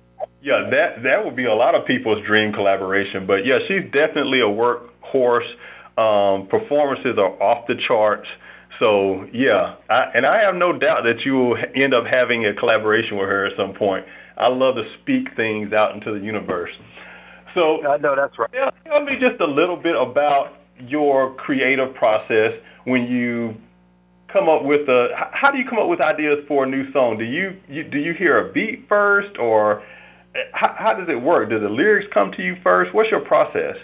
Yeah, that would be a lot of people's dream collaboration. But yeah, she's definitely a workhorse. Performances are off the charts. So yeah, I have no doubt that you will end up having a collaboration with her at some point. I love to speak things out into the universe. So I know that's right. Tell me just a little bit about your creative process when you come up with how do you come up with ideas for a new song? Do you hear a beat first, or how does it work? Do the lyrics come to you first? What's your process?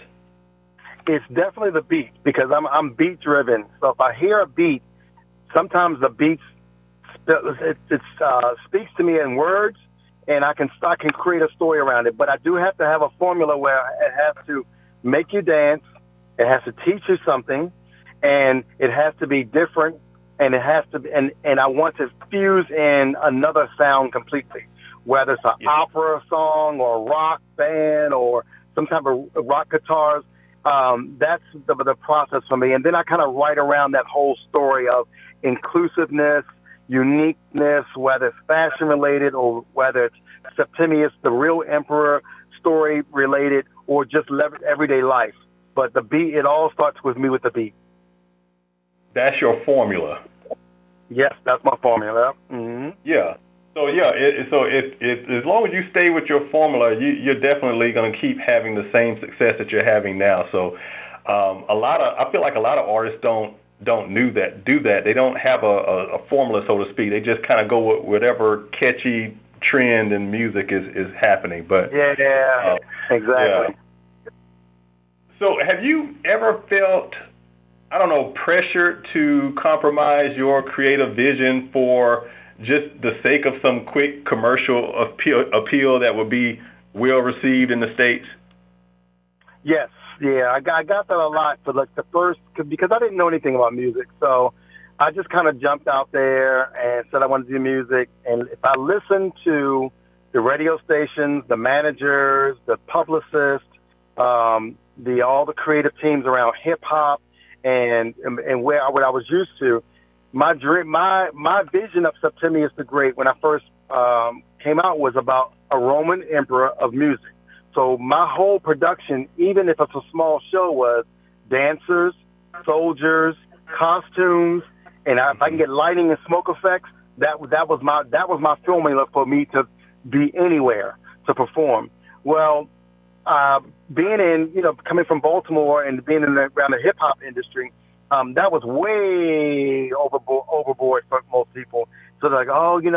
It's definitely the beat, because I'm beat driven. So if I hear a beat, sometimes the beat speaks to me in words, and I can create a story around it. But I do have to have a formula where it has to make you dance, it has to teach you something, and it has to be different, and it has to be, and I want to fuse in another sound completely, whether it's an opera song or rock band or some type of rock guitars. That's the process for me. And then I kind of write around that whole story of inclusiveness, uniqueness, whether it's fashion related or whether it's Septimius, the real emperor story related, or just everyday life. But the beat, it all starts with me with the beat. That's your formula. Yes, that's my formula. Mm-hmm. Yeah. So yeah, if as long as you stay with your formula, you're definitely going to keep having the same success that you're having now. So I feel like a lot of artists don't do that. They don't have a formula, so to speak. They just kind of go with whatever catchy trend in music is happening. But exactly. Yeah. So have you ever felt, I don't know, pressured to compromise your creative vision for just the sake of some quick commercial appeal that would be well received in the States? Yes. Yeah, I got that a lot for like the first, because I didn't know anything about music. So I just kind of jumped out there and said I wanted to do music. And if I listened to the radio stations, the managers, the publicists, all the creative teams around hip hop and what I was used to, my vision of Septimius the Great when I first came out was about a Roman emperor of music. So my whole production, even if it's a small show, was dancers, soldiers, costumes, and if I can get lighting and smoke effects, that was my formula for me to be anywhere to perform. Well, coming from Baltimore and being around the hip hop industry, that was way overboard for most people. So they're like, oh, you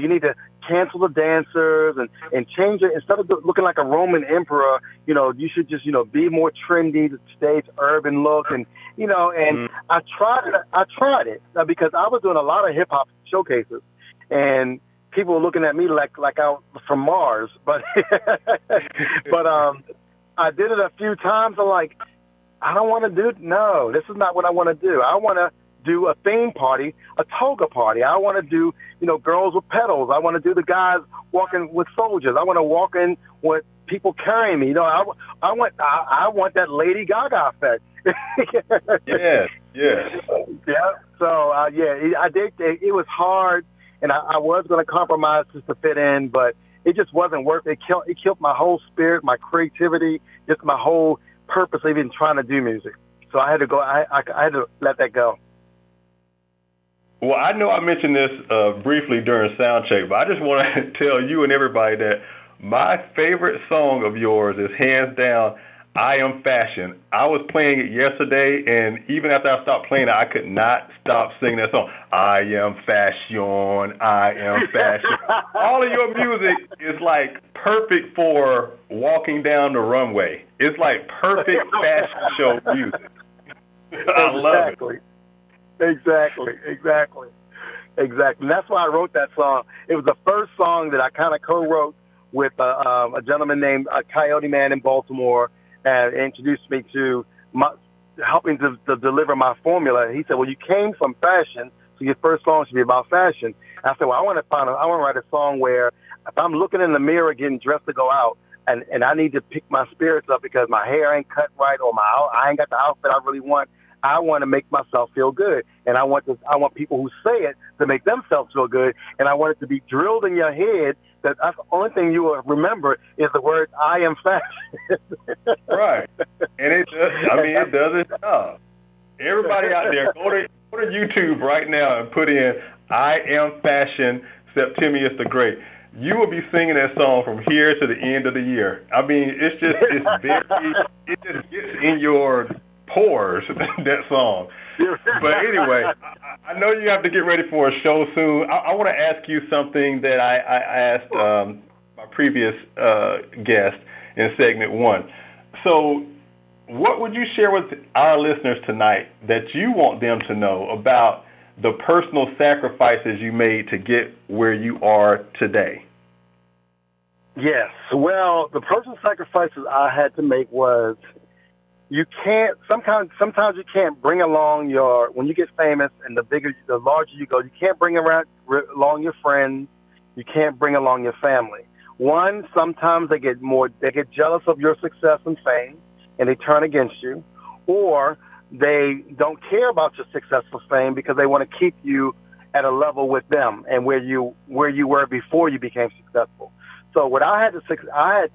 need to cancel the dancers and change it. Instead of looking like a Roman emperor, you should just, be more trendy, stage urban look. And, I tried it because I was doing a lot of hip hop showcases and people were looking at me like I was from Mars. But, I did it a few times. I'm like, I don't want to no, this is not what I want to do. I want to do a theme party, a toga party. I want to do, girls with pedals. I want to do the guys walking with soldiers. I want to walk in with people carrying me. I want that Lady Gaga effect. Yes. Yeah. So I did. It was hard, and I was going to compromise just to fit in, but it just wasn't worth it. It killed my whole spirit, my creativity, just my whole purpose of even trying to do music. So I had to go. I had to let that go. Well, I know I mentioned this briefly during sound check, but I just want to tell you and everybody that my favorite song of yours is hands down I Am Fashion. I was playing it yesterday, and even after I stopped playing it, I could not stop singing that song. I am fashion, I am fashion. All of your music is like perfect for walking down the runway. It's like perfect fashion show music. I love it. Exactly. And that's why I wrote that song. It was the first song that I kind of co-wrote with a gentleman named Coyote Man in Baltimore, and introduced me to helping to deliver my formula. He said, well, you came from fashion, so your first song should be about fashion. I said, well, I want to write a song where if I'm looking in the mirror getting dressed to go out, and I need to pick my spirits up because my hair ain't cut right or I ain't got the outfit I really want, I want to make myself feel good, and I want people who say it to make themselves feel good, and I want it to be drilled in your head that that's the only thing you will remember is the word "I am fashion." Right, and it does. It does its job. Everybody out there, go to YouTube right now and put in "I am fashion." Septimius the Great. You will be singing that song from here to the end of the year. It just gets in your pores, that song. But anyway, I know you have to get ready for a show soon. I want to ask you something that I asked my previous guest in segment 1. So what would you share with our listeners tonight that you want them to know about the personal sacrifices you made to get where you are today? Yes. Well, the personal sacrifices I had to make was sometimes you can't bring along when you get famous and the larger you go, you can't bring along your friends. You can't bring along your family. One, sometimes they get jealous of your success and fame and they turn against you, or they don't care about your successful fame because they want to keep you at a level with them and where you were before you became successful. So what I had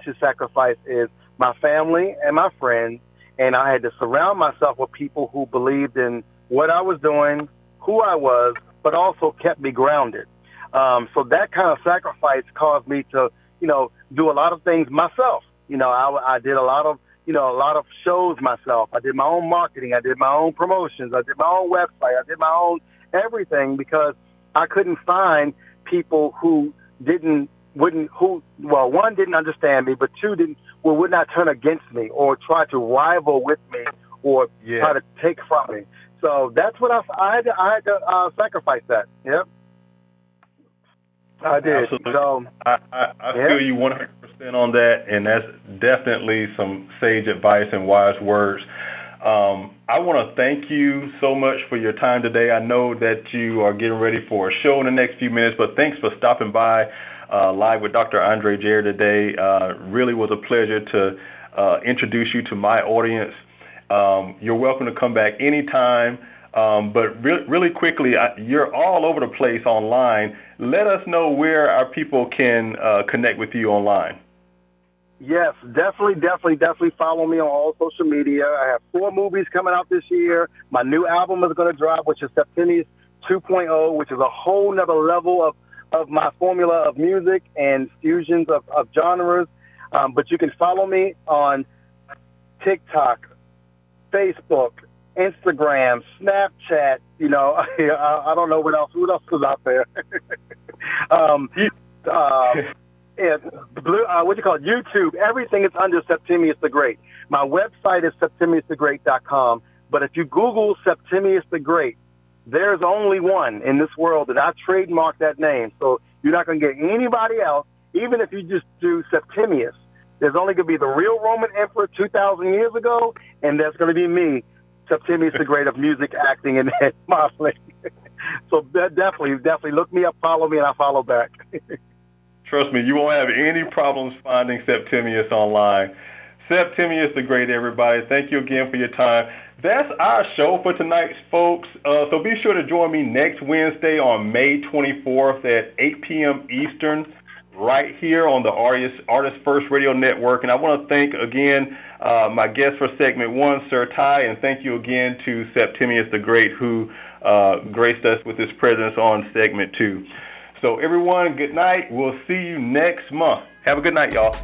to sacrifice is my family and my friends, and I had to surround myself with people who believed in what I was doing, who I was, but also kept me grounded. So that kind of sacrifice caused me to, do a lot of things myself. I did a lot of shows myself. I did my own marketing. I did my own promotions. I did my own website. I did my own everything because I couldn't find people who one, didn't understand me, but two, would not turn against me or try to rival with me or try to take from me. So that's what I had to sacrifice that. Yep. I did. Absolutely. So I feel you 100% on that, and that's definitely some sage advice and wise words. I want to thank you so much for your time today. I know that you are getting ready for a show in the next few minutes, but thanks for stopping by live with Dr. Andre Jerry today. Really was a pleasure to introduce you to my audience. You're welcome to come back anytime. But really quickly, you're all over the place online. Let us know where our people can connect with you online. Yes, definitely follow me on all social media. I have 4 movies coming out this year. My new album is going to drop, which is Septimius 2.0, which is a whole nother level of my formula of music and fusions of genres. But you can follow me on TikTok, Facebook, Instagram, Snapchat, I don't know what else is out there. YouTube, everything is under Septimius the Great. My website is septimiusthegreat.com, but if you Google Septimius the Great, there's only one in this world, and I trademarked that name, so you're not going to get anybody else, even if you just do Septimius. There's only going to be the real Roman emperor 2,000 years ago, and there's going to be me, Septimius the Great of music, acting, and modeling. So definitely look me up, follow me, and I follow back. Trust me, you won't have any problems finding Septimius online. Septimius the Great, everybody. Thank you again for your time. That's our show for tonight, folks. So be sure to join me next Wednesday on May 24th at 8 p.m. Eastern, right here on the Artist First Radio Network. And I want to thank again my guest for segment 1, Sir Ty, and thank you again to Septimius the Great, who graced us with his presence on segment 2. So everyone, good night. We'll see you next month. Have a good night, y'all.